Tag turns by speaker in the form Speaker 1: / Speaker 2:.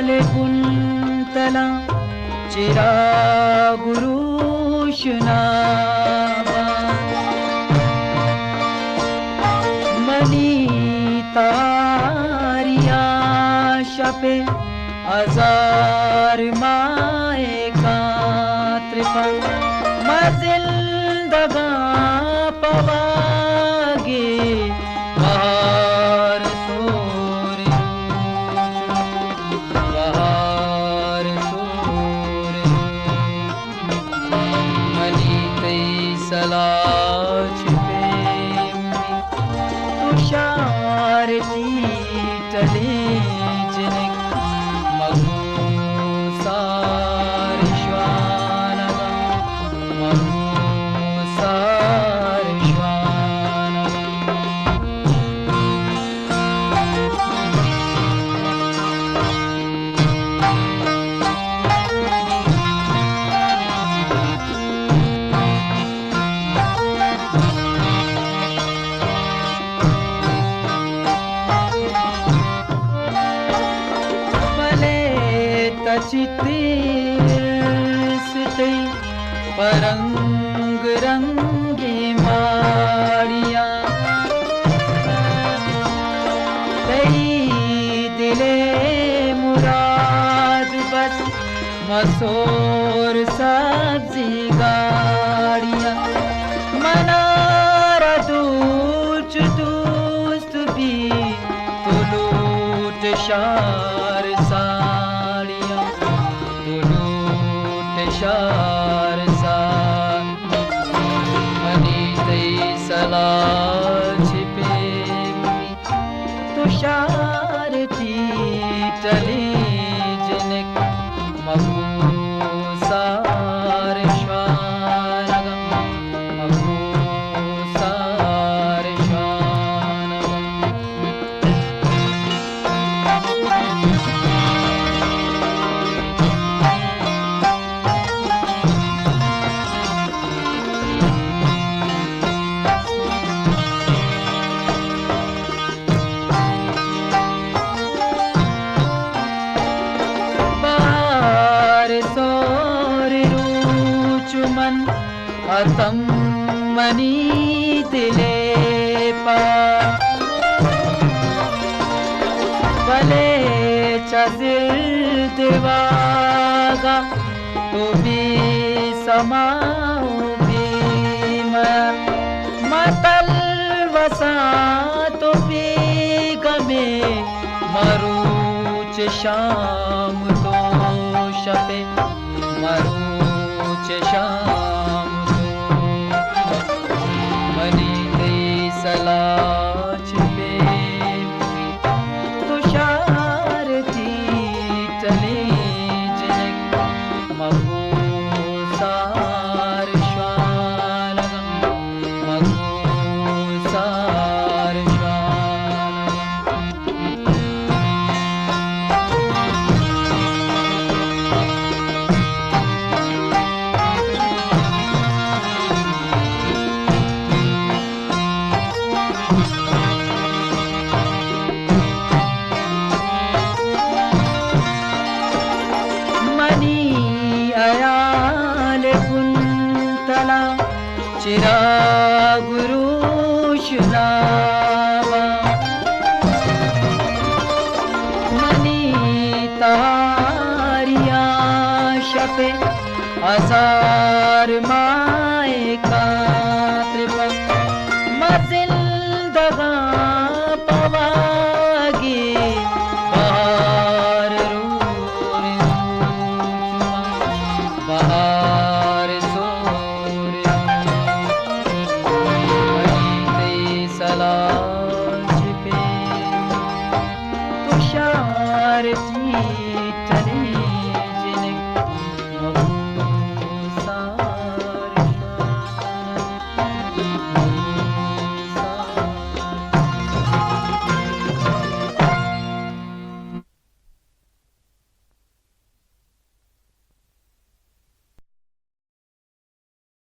Speaker 1: आयाले कुंतला चिरागुरुषनावा मनीतारिया शपे हजार माए का त्रिपा मजिंदगा पवागे बाहर सोरे बाहर सोरे मनी तई सलाच पे तुषार चले जिनक मगुसार श्वानगा मगुसार श्वानगा चित्ते परंग रंगी माड़िया तेरी दिले मुराद बस मसूर सब्जी गाड़िया मनारा दूच दोस्त भी तो लूट शार साड़िया शार सा मनी तई सला छिपे तुषार थी चली जिनक मगुसार श्वानगा मगुसार श्वानगा अतम मनी दिले पा भले चजिल दिवागा तो भी समाओ भी मतल वसा तो भी गमे मरूच शाम तो शपे मरूच शाम सलाच पे तुषार थी चले जिनक मगुसार श्वानगा मगुसार चिरागुरुषनावा मनीतारिया शपे हजार माए का त्रिपा मजिंदगा पवागे बाहर रोरे बाहर सलाच पे तुषार थी चले